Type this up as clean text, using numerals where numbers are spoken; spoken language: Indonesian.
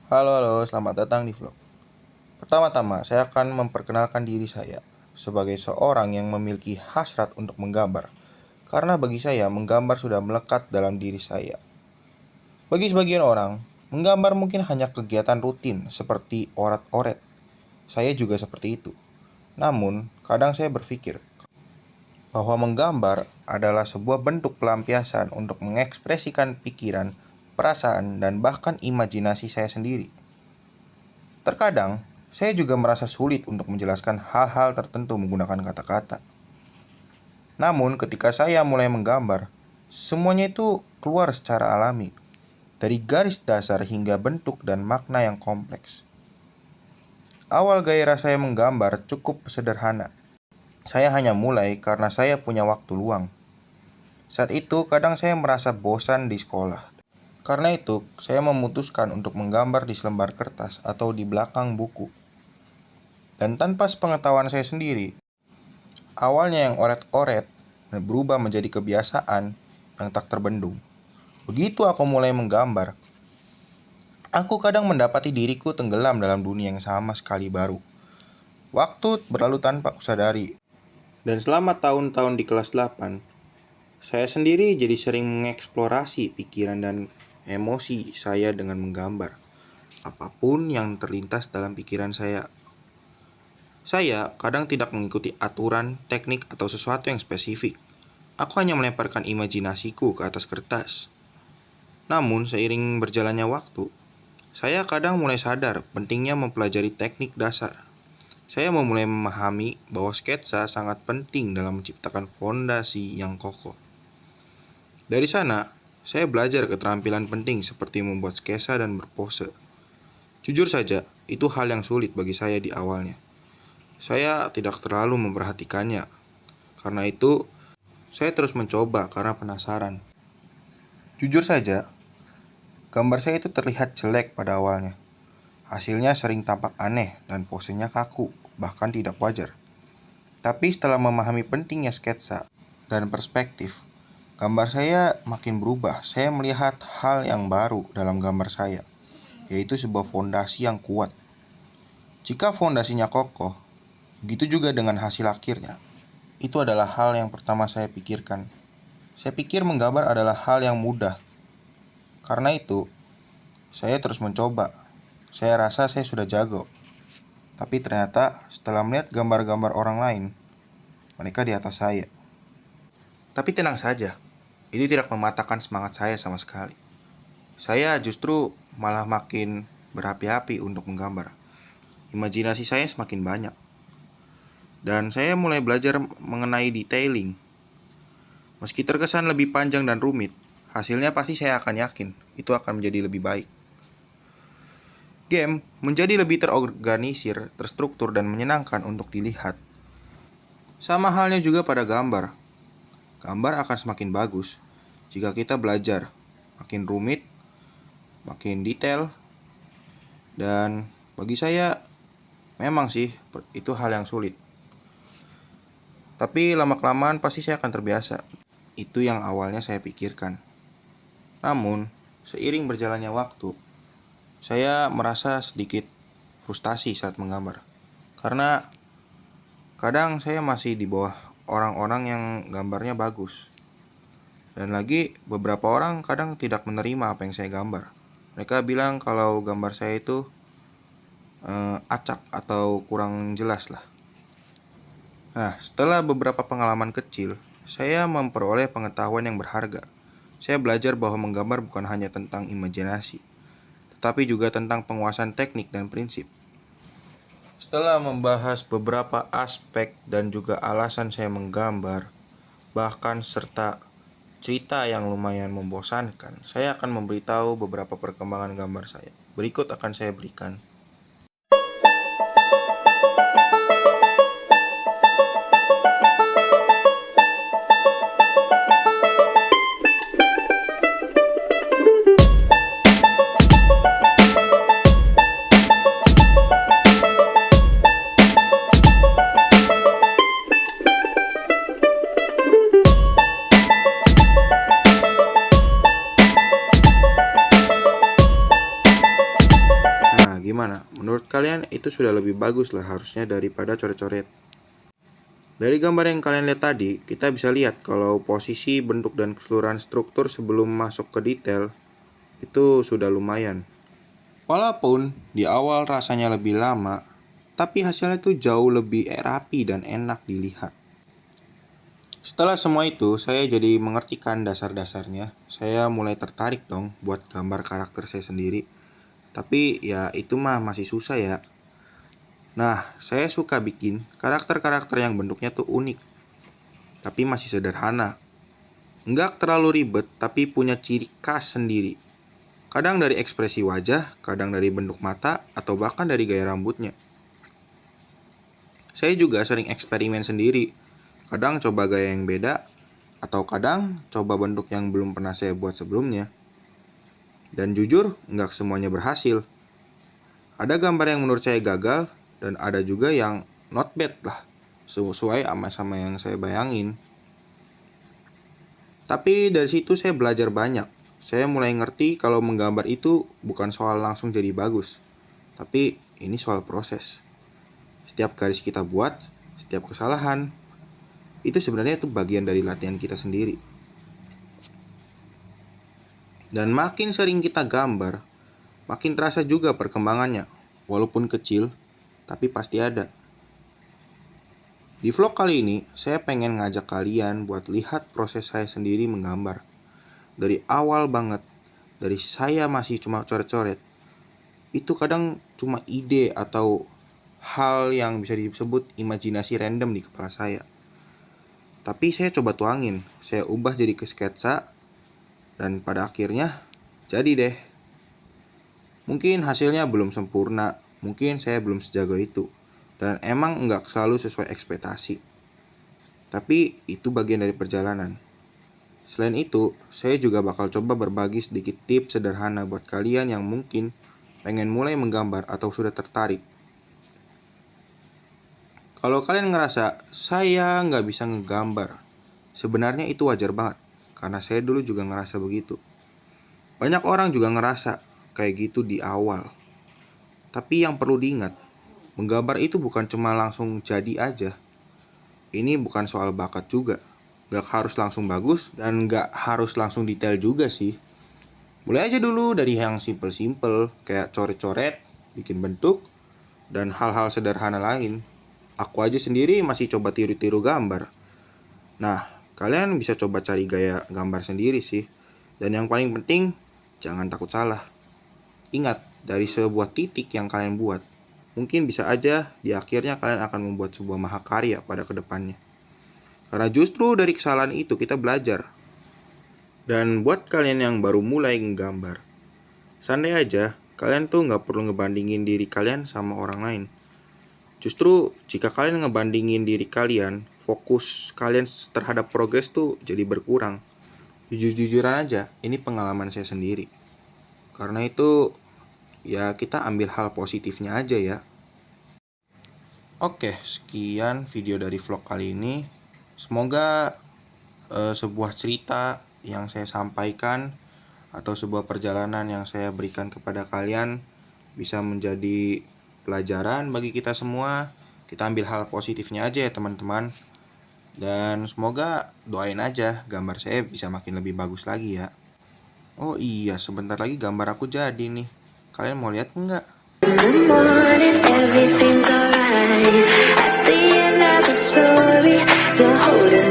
Halo, halo, selamat datang di vlog. Pertama-tama, saya akan memperkenalkan diri saya sebagai seorang yang memiliki hasrat untuk menggambar. Karena bagi saya, menggambar sudah melekat dalam diri saya. Bagi sebagian orang, menggambar mungkin hanya kegiatan rutin seperti orat-oret. Saya juga seperti itu. Namun, kadang saya berpikir bahwa menggambar adalah sebuah bentuk pelampiasan untuk mengekspresikan pikiran, perasaan, dan bahkan imajinasi saya sendiri. Terkadang, saya juga merasa sulit untuk menjelaskan hal-hal tertentu menggunakan kata-kata. Namun, ketika saya mulai menggambar, semuanya itu keluar secara alami, dari garis dasar hingga bentuk dan makna yang kompleks. Awal gairah saya menggambar cukup sederhana. Saya hanya mulai karena saya punya waktu luang. Saat itu, kadang saya merasa bosan di sekolah. Karena itu, saya memutuskan untuk menggambar di selembar kertas atau di belakang buku. Dan tanpa sepengetahuan saya sendiri, awalnya yang oret-oret berubah menjadi kebiasaan yang tak terbendung. Begitu aku mulai menggambar, aku kadang mendapati diriku tenggelam dalam dunia yang sama sekali baru. Waktu berlalu tanpa kusadari. Dan selama tahun-tahun di kelas 8, saya sendiri jadi sering mengeksplorasi pikiran dan emosi saya dengan menggambar. Apapun yang terlintas dalam pikiran saya. Saya kadang tidak mengikuti aturan, teknik, atau sesuatu yang spesifik. Aku hanya melemparkan imajinasiku ke atas kertas. Namun, seiring berjalannya waktu, saya kadang mulai sadar pentingnya mempelajari teknik dasar. Saya memulai memahami bahwa sketsa sangat penting dalam menciptakan fondasi yang kokoh. Dari sana, saya belajar keterampilan penting seperti membuat sketsa dan berpose. Jujur saja, itu hal yang sulit bagi saya di awalnya. Saya tidak terlalu memperhatikannya. Karena itu, saya terus mencoba karena penasaran. Jujur saja, gambar saya itu terlihat jelek pada awalnya. Hasilnya sering tampak aneh dan posenya kaku, bahkan tidak wajar. Tapi setelah memahami pentingnya sketsa dan perspektif, gambar saya makin berubah. Saya melihat hal yang baru dalam gambar saya, yaitu sebuah fondasi yang kuat. Jika fondasinya kokoh, begitu juga dengan hasil akhirnya. Itu adalah hal yang pertama saya pikirkan. Saya pikir menggambar adalah hal yang mudah. Karena itu, saya terus mencoba. Saya rasa saya sudah jago. Tapi ternyata setelah melihat gambar-gambar orang lain, mereka di atas saya. Tapi tenang saja, itu tidak mematahkan semangat saya sama sekali. Saya justru malah makin berapi-api untuk menggambar. Imajinasi saya semakin banyak. Dan saya mulai belajar mengenai detailing. Meski terkesan lebih panjang dan rumit, hasilnya pasti saya akan yakin itu akan menjadi lebih baik. Game menjadi lebih terorganisir, terstruktur, dan menyenangkan untuk dilihat. Sama halnya juga pada gambar. Gambar akan semakin bagus jika kita belajar. Makin rumit, makin detail, dan bagi saya memang sih itu hal yang sulit. Tapi lama-kelamaan pasti saya akan terbiasa. Itu yang awalnya saya pikirkan. Namun, seiring berjalannya waktu, saya merasa sedikit frustasi saat menggambar. Karena kadang saya masih di bawah orang-orang yang gambarnya bagus. Dan lagi beberapa orang kadang tidak menerima apa yang saya gambar. Mereka bilang kalau gambar saya itu acak atau kurang jelas lah. Nah, setelah beberapa pengalaman kecil, saya memperoleh pengetahuan yang berharga. Saya belajar bahwa menggambar bukan hanya tentang imajinasi, tetapi juga tentang penguasaan teknik dan prinsip. Setelah membahas beberapa aspek dan juga alasan saya menggambar, bahkan serta cerita yang lumayan membosankan, saya akan memberitahu beberapa perkembangan gambar saya. Berikut akan saya berikan. Gimana? Menurut kalian itu sudah lebih bagus lah harusnya daripada coret-coret. Dari gambar yang kalian lihat tadi, kita bisa lihat kalau posisi, bentuk, dan keseluruhan struktur sebelum masuk ke detail itu sudah lumayan. Walaupun di awal rasanya lebih lama, tapi hasilnya itu jauh lebih rapi dan enak dilihat. Setelah semua itu, saya jadi mengertikan dasar-dasarnya. Saya mulai tertarik dong buat gambar karakter saya sendiri. Tapi ya itu mah masih susah ya. Nah, saya suka bikin karakter-karakter yang bentuknya tuh unik, tapi masih sederhana. Nggak terlalu ribet, tapi punya ciri khas sendiri. Kadang dari ekspresi wajah, kadang dari bentuk mata, atau bahkan dari gaya rambutnya. Saya juga sering eksperimen sendiri. Kadang coba gaya yang beda, atau kadang coba bentuk yang belum pernah saya buat sebelumnya. Dan jujur, nggak semuanya berhasil. Ada gambar yang menurut saya gagal, dan ada juga yang not bad lah, sesuai sama yang saya bayangin. Tapi dari situ saya belajar banyak. Saya mulai ngerti kalau menggambar itu bukan soal langsung jadi bagus, tapi ini soal proses. Setiap garis kita buat, setiap kesalahan, itu sebenarnya itu bagian dari latihan kita sendiri. Dan makin sering kita gambar, makin terasa juga perkembangannya. Walaupun kecil, tapi pasti ada. Di vlog kali ini, saya pengen ngajak kalian buat lihat proses saya sendiri menggambar. Dari awal banget, dari saya masih cuma coret-coret, itu kadang cuma ide atau hal yang bisa disebut imajinasi random di kepala saya. Tapi saya coba tuangin, saya ubah jadi ke sketsa, dan pada akhirnya jadi deh. Mungkin hasilnya belum sempurna, mungkin saya belum sejago itu, dan emang nggak selalu sesuai ekspektasi. Tapi itu bagian dari perjalanan. Selain itu, saya juga bakal coba berbagi sedikit tips sederhana buat kalian yang mungkin pengen mulai menggambar atau sudah tertarik. Kalau kalian ngerasa, saya nggak bisa ngegambar, sebenarnya itu wajar banget, karena saya dulu juga ngerasa begitu. Banyak orang juga ngerasa kayak gitu di awal. Tapi yang perlu diingat, menggambar itu bukan cuma langsung jadi aja. Ini bukan soal bakat juga. Gak harus langsung bagus dan gak harus langsung detail juga sih. Mulai aja dulu dari yang simple-simple, kayak coret-coret, bikin bentuk, dan hal-hal sederhana lain. Aku aja sendiri masih coba tiru-tiru gambar. Nah, kalian bisa coba cari gaya gambar sendiri sih. Dan yang paling penting, jangan takut salah. Ingat, dari sebuah titik yang kalian buat, mungkin bisa aja di akhirnya kalian akan membuat sebuah mahakarya pada kedepannya. Karena justru dari kesalahan itu kita belajar. Dan buat kalian yang baru mulai menggambar, santai aja, kalian tuh nggak perlu ngebandingin diri kalian sama orang lain. Justru jika kalian ngebandingin diri kalian, fokus kalian terhadap progres tuh jadi berkurang. Jujur-jujuran aja, ini pengalaman saya sendiri. Karena itu, ya kita ambil hal positifnya aja ya. Oke, sekian video dari vlog kali ini. Semoga sebuah cerita yang saya sampaikan atau sebuah perjalanan yang saya berikan kepada kalian bisa menjadi pelajaran bagi kita semua. Kita ambil hal positifnya aja ya teman-teman. Dan semoga doain aja gambar saya bisa makin lebih bagus lagi ya. Oh iya, sebentar lagi gambar aku jadi nih. Kalian mau lihat nggak? In the morning, everything's alright. At the end of the story, you're holding